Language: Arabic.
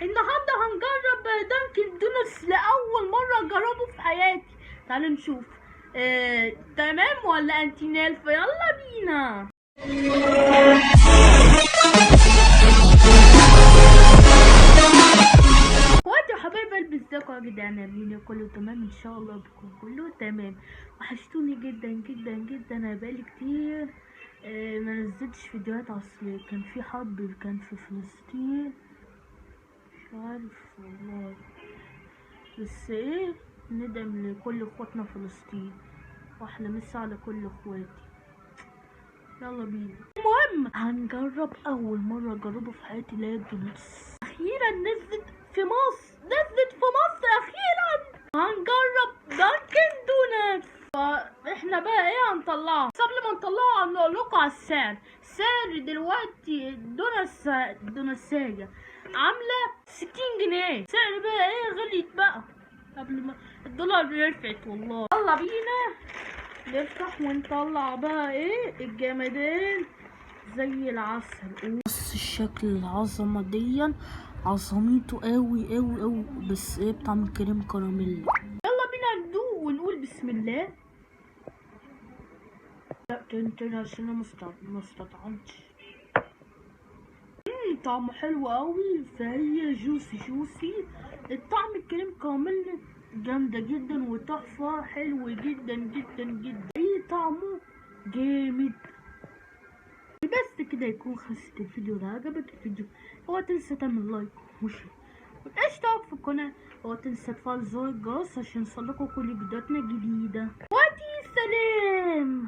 النهارده هنجرب دانكن دونتس لأول مرة أجربه في حياتي. تعالوا نشوف تمام ولا انتي نالفة. يلا بينا. وقت يا حبايبي البس ازيكم يا جدعان؟ عاملين كله تمام ان شاء الله بكم كله تمام. وحشتوني جدا جدا جدا. انا بقالي كتير ما نزلتش فيديوهات. اصل كان في حرب كان في فلسطين، مش عارف والله، بس ايه، ندم لكل اخواتنا فلسطين واحلى مسا على كل اخواتي. يلا بينا. المهم هنجرب اول مره اجربه في حياتي اللي هي الدونتس. اخيرا نزلت في مصر، اخيرا هنجرب دانكن دونتس. فاحنا بقى ايه هنطلعها، بس قبل ما نطلعها هنقول لكم على السعر. السعر دلوقتي الدونتسايه عامله 60 جنيه. سعر بقى ايه غليت بقى قبل ما الدولار رفعت والله. يلا بينا نفتح ونطلع بقى ايه الجمدان زي العسل. بص الشكل، العظمه دي عظميته قوي قوي قوي، بس ايه بطعم كريم كراميل. يلا بينا ندوق ونقول بسم الله. لا تنتن عشان ما استطعمتش. طعمه حلو قوي، فهي جوسي. الطعم الكريم كراميل جامدة جدا وتحفة، حلو جدا جدا جدا. ايه طعمه جامد. بس كده يكون خلصت الفيديو ده. عجبك الفيديو اوعى تنسى تعمل لايك وشير واشترك في القناة. اوعى تنسى تفعل زر الجرس عشان يوصلكوا كل فيديوهاتنا الجديدة. سلام.